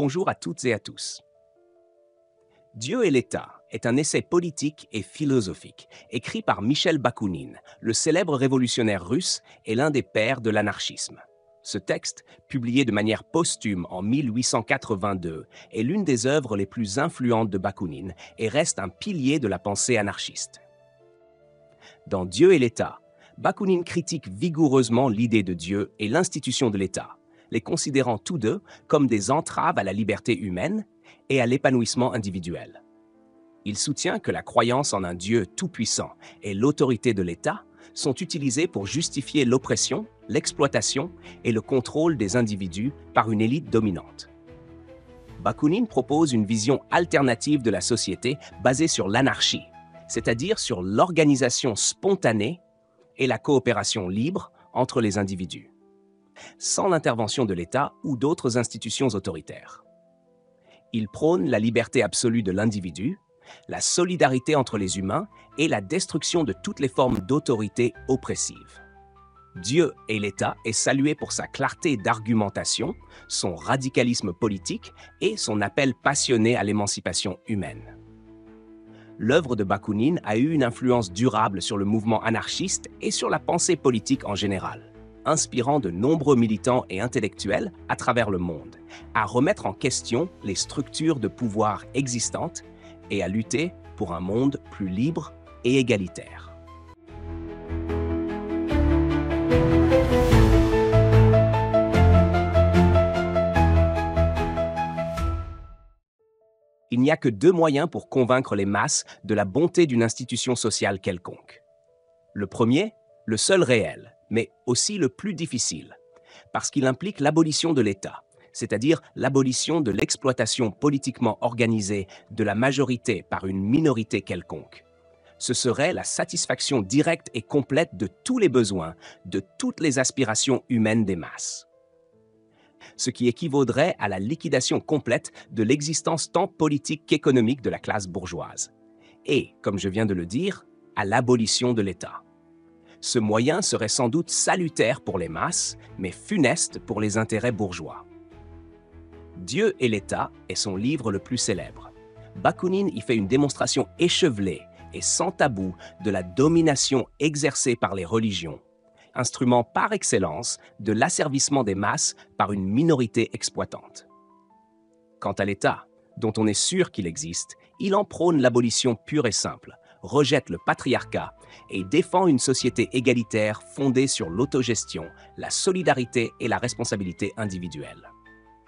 Bonjour à toutes et à tous. Dieu et l'État est un essai politique et philosophique, écrit par Michel Bakounine, le célèbre révolutionnaire russe et l'un des pères de l'anarchisme. Ce texte, publié de manière posthume en 1882, est l'une des œuvres les plus influentes de Bakounine et reste un pilier de la pensée anarchiste. Dans Dieu et l'État, Bakounine critique vigoureusement l'idée de Dieu et l'institution de l'État, les considérant tous deux comme des entraves à la liberté humaine et à l'épanouissement individuel. Il soutient que la croyance en un Dieu tout-puissant et l'autorité de l'État sont utilisées pour justifier l'oppression, l'exploitation et le contrôle des individus par une élite dominante. Bakounine propose une vision alternative de la société basée sur l'anarchie, c'est-à-dire sur l'organisation spontanée et la coopération libre entre les individus, sans l'intervention de l'État ou d'autres institutions autoritaires. Il prône la liberté absolue de l'individu, la solidarité entre les humains et la destruction de toutes les formes d'autorité oppressive. Dieu et l'État est salué pour sa clarté d'argumentation, son radicalisme politique et son appel passionné à l'émancipation humaine. L'œuvre de Bakounine a eu une influence durable sur le mouvement anarchiste et sur la pensée politique en général, inspirant de nombreux militants et intellectuels à travers le monde à remettre en question les structures de pouvoir existantes et à lutter pour un monde plus libre et égalitaire. Il n'y a que deux moyens pour convaincre les masses de la bonté d'une institution sociale quelconque. Le premier, le seul réel, mais aussi le plus difficile, parce qu'il implique l'abolition de l'État, c'est-à-dire l'abolition de l'exploitation politiquement organisée de la majorité par une minorité quelconque. Ce serait la satisfaction directe et complète de tous les besoins, de toutes les aspirations humaines des masses. Ce qui équivaudrait à la liquidation complète de l'existence tant politique qu'économique de la classe bourgeoise. Et, comme je viens de le dire, à l'abolition de l'État. Ce moyen serait sans doute salutaire pour les masses, mais funeste pour les intérêts bourgeois. Dieu et l'État est son livre le plus célèbre. Bakounine y fait une démonstration échevelée et sans tabou de la domination exercée par les religions, instrument par excellence de l'asservissement des masses par une minorité exploitante. Quant à l'État, dont on est sûr qu'il existe, il en prône l'abolition pure et simple, rejette le patriarcat et défend une société égalitaire fondée sur l'autogestion, la solidarité et la responsabilité individuelle.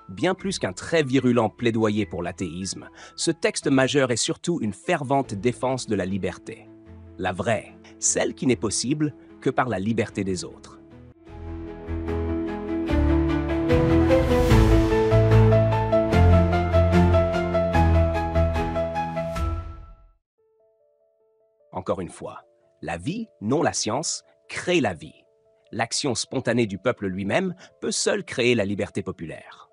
Bien plus qu'un très virulent plaidoyer pour l'athéisme, ce texte majeur est surtout une fervente défense de la liberté. La vraie, celle qui n'est possible que par la liberté des autres. Encore une fois, la vie, non la science, crée la vie. L'action spontanée du peuple lui-même peut seule créer la liberté populaire.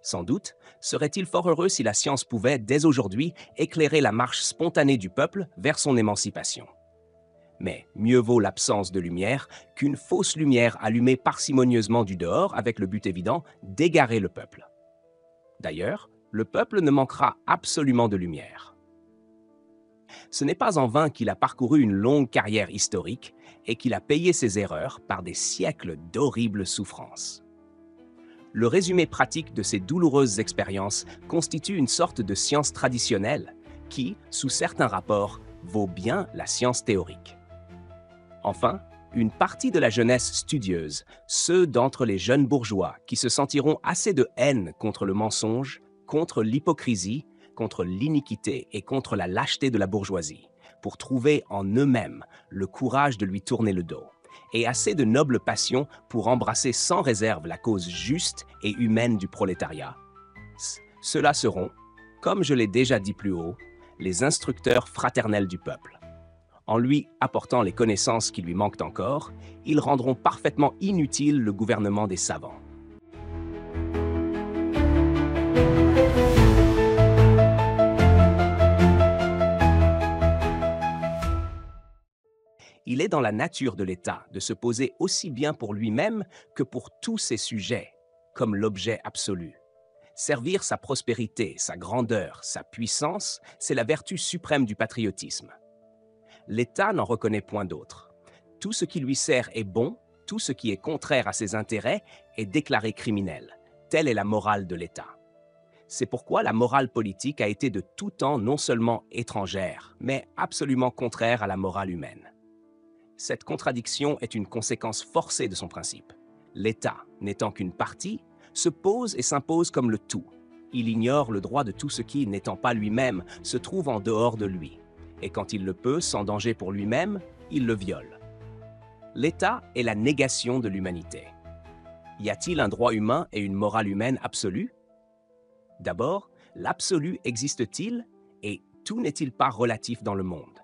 Sans doute, serait-il fort heureux si la science pouvait, dès aujourd'hui, éclairer la marche spontanée du peuple vers son émancipation. Mais mieux vaut l'absence de lumière qu'une fausse lumière allumée parcimonieusement du dehors avec le but évident d'égarer le peuple. D'ailleurs, le peuple ne manquera absolument de lumière. Ce n'est pas en vain qu'il a parcouru une longue carrière historique et qu'il a payé ses erreurs par des siècles d'horribles souffrances. Le résumé pratique de ces douloureuses expériences constitue une sorte de science traditionnelle qui, sous certains rapports, vaut bien la science théorique. Enfin, une partie de la jeunesse studieuse, ceux d'entre les jeunes bourgeois qui se sentiront assez de haine contre le mensonge, contre l'hypocrisie, contre l'iniquité et contre la lâcheté de la bourgeoisie, pour trouver en eux-mêmes le courage de lui tourner le dos, et assez de nobles passions pour embrasser sans réserve la cause juste et humaine du prolétariat. Ceux-là seront, comme je l'ai déjà dit plus haut, les instructeurs fraternels du peuple. En lui apportant les connaissances qui lui manquent encore, ils rendront parfaitement inutile le gouvernement des savants. Il est dans la nature de l'État de se poser aussi bien pour lui-même que pour tous ses sujets, comme l'objet absolu. Servir sa prospérité, sa grandeur, sa puissance, c'est la vertu suprême du patriotisme. L'État n'en reconnaît point d'autre. Tout ce qui lui sert est bon, tout ce qui est contraire à ses intérêts est déclaré criminel. Telle est la morale de l'État. C'est pourquoi la morale politique a été de tout temps non seulement étrangère, mais absolument contraire à la morale humaine. Cette contradiction est une conséquence forcée de son principe. L'État, n'étant qu'une partie, se pose et s'impose comme le tout. Il ignore le droit de tout ce qui, n'étant pas lui-même, se trouve en dehors de lui. Et quand il le peut, sans danger pour lui-même, il le viole. L'État est la négation de l'humanité. Y a-t-il un droit humain et une morale humaine absolue? D'abord, l'absolu existe-t-il et tout n'est-il pas relatif dans le monde?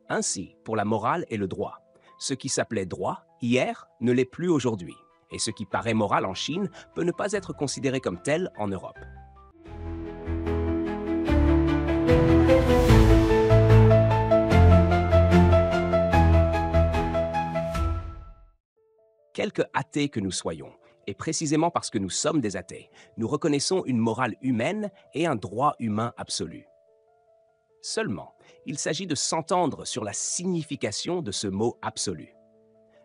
Ainsi, pour la morale et le droit, ce qui s'appelait droit hier ne l'est plus aujourd'hui, et ce qui paraît moral en Chine peut ne pas être considéré comme tel en Europe. Quelque athées que nous soyons, et précisément parce que nous sommes des athées, nous reconnaissons une morale humaine et un droit humain absolu. Seulement, il s'agit de s'entendre sur la signification de ce mot absolu.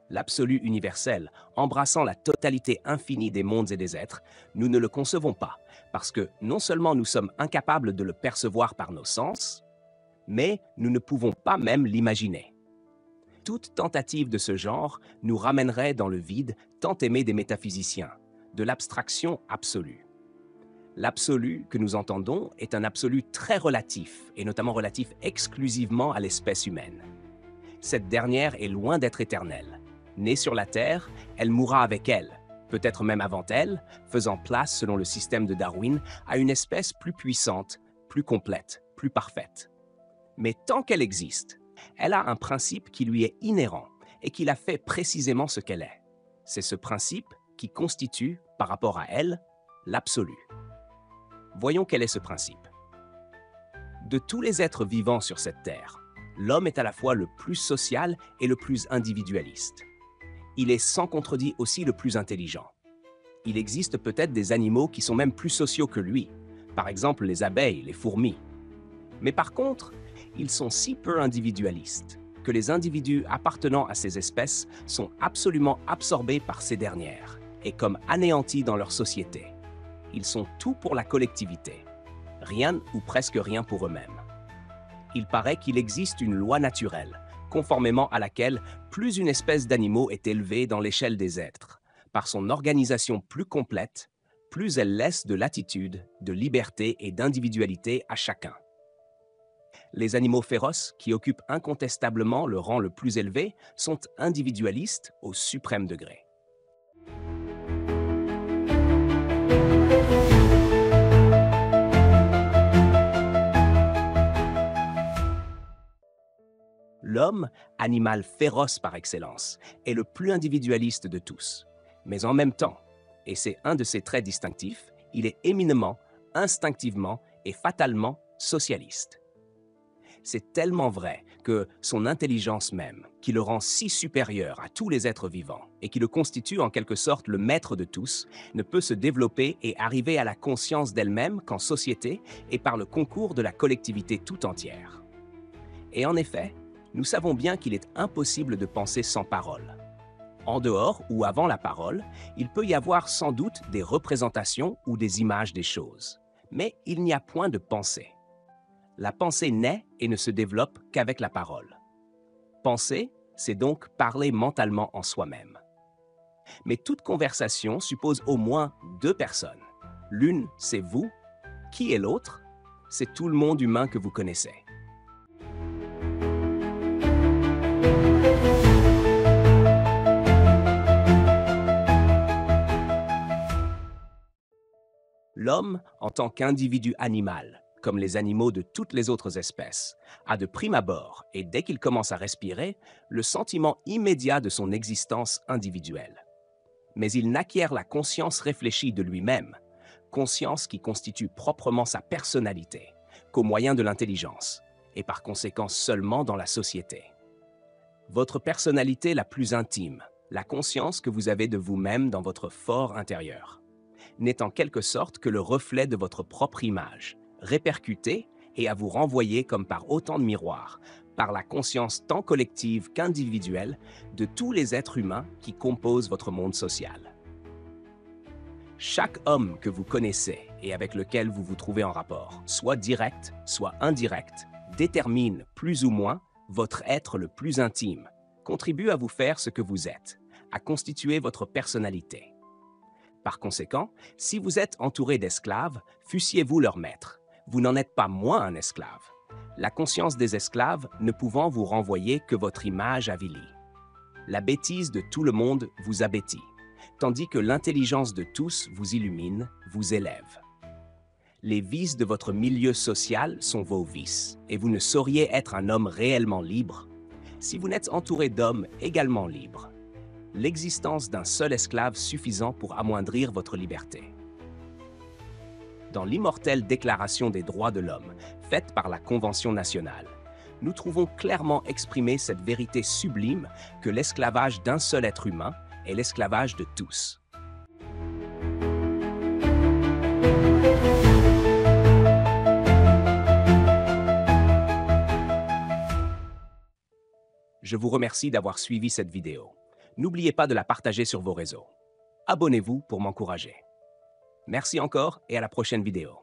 L'absolu universel, embrassant la totalité infinie des mondes et des êtres, nous ne le concevons pas, parce que non seulement nous sommes incapables de le percevoir par nos sens, mais nous ne pouvons pas même l'imaginer. Toute tentative de ce genre nous ramènerait dans le vide tant aimé des métaphysiciens, de l'abstraction absolue. L'absolu que nous entendons est un absolu très relatif, et notamment relatif exclusivement à l'espèce humaine. Cette dernière est loin d'être éternelle. Née sur la Terre, elle mourra avec elle, peut-être même avant elle, faisant place, selon le système de Darwin, à une espèce plus puissante, plus complète, plus parfaite. Mais tant qu'elle existe, elle a un principe qui lui est inhérent et qui la fait précisément ce qu'elle est. C'est ce principe qui constitue, par rapport à elle, l'absolu. Voyons quel est ce principe. De tous les êtres vivants sur cette terre, l'homme est à la fois le plus social et le plus individualiste. Il est sans contredit aussi le plus intelligent. Il existe peut-être des animaux qui sont même plus sociaux que lui, par exemple les abeilles, les fourmis. Mais par contre, ils sont si peu individualistes que les individus appartenant à ces espèces sont absolument absorbés par ces dernières et comme anéantis dans leur société. Ils sont tout pour la collectivité, rien ou presque rien pour eux-mêmes. Il paraît qu'il existe une loi naturelle, conformément à laquelle plus une espèce d'animaux est élevée dans l'échelle des êtres, par son organisation plus complète, plus elle laisse de latitude, de liberté et d'individualité à chacun. Les animaux féroces, qui occupent incontestablement le rang le plus élevé, sont individualistes au suprême degré. L'homme, animal féroce par excellence, est le plus individualiste de tous. Mais en même temps, et c'est un de ses traits distinctifs, il est éminemment, instinctivement et fatalement socialiste. C'est tellement vrai que son intelligence même, qui le rend si supérieur à tous les êtres vivants et qui le constitue en quelque sorte le maître de tous, ne peut se développer et arriver à la conscience d'elle-même qu'en société et par le concours de la collectivité tout entière. Et en effet, nous savons bien qu'il est impossible de penser sans parole. En dehors ou avant la parole, il peut y avoir sans doute des représentations ou des images des choses. Mais il n'y a point de pensée. La pensée naît et ne se développe qu'avec la parole. Penser, c'est donc parler mentalement en soi-même. Mais toute conversation suppose au moins deux personnes. L'une, c'est vous. Qui est l'autre? C'est tout le monde humain que vous connaissez. L'homme, en tant qu'individu animal, comme les animaux de toutes les autres espèces, a de prime abord, et dès qu'il commence à respirer, le sentiment immédiat de son existence individuelle. Mais il n'acquiert la conscience réfléchie de lui-même, conscience qui constitue proprement sa personnalité, qu'au moyen de l'intelligence, et par conséquent seulement dans la société. Votre personnalité la plus intime, la conscience que vous avez de vous-même dans votre fort intérieur. n'est en quelque sorte que le reflet de votre propre image, répercutée et à vous renvoyer comme par autant de miroirs, par la conscience tant collective qu'individuelle de tous les êtres humains qui composent votre monde social. Chaque homme que vous connaissez et avec lequel vous vous trouvez en rapport, soit direct, soit indirect, détermine plus ou moins votre être le plus intime, contribue à vous faire ce que vous êtes, à constituer votre personnalité. Par conséquent, si vous êtes entouré d'esclaves, fussiez-vous leur maître, vous n'en êtes pas moins un esclave, la conscience des esclaves ne pouvant vous renvoyer que votre image avilie. La bêtise de tout le monde vous abétit, tandis que l'intelligence de tous vous illumine, vous élève. Les vices de votre milieu social sont vos vices, et vous ne sauriez être un homme réellement libre si vous n'êtes entouré d'hommes également libres. L'existence d'un seul esclave suffisant pour amoindrir votre liberté. Dans l'immortelle Déclaration des droits de l'homme, faite par la Convention nationale, nous trouvons clairement exprimée cette vérité sublime que l'esclavage d'un seul être humain est l'esclavage de tous. Je vous remercie d'avoir suivi cette vidéo. N'oubliez pas de la partager sur vos réseaux. Abonnez-vous pour m'encourager. Merci encore et à la prochaine vidéo.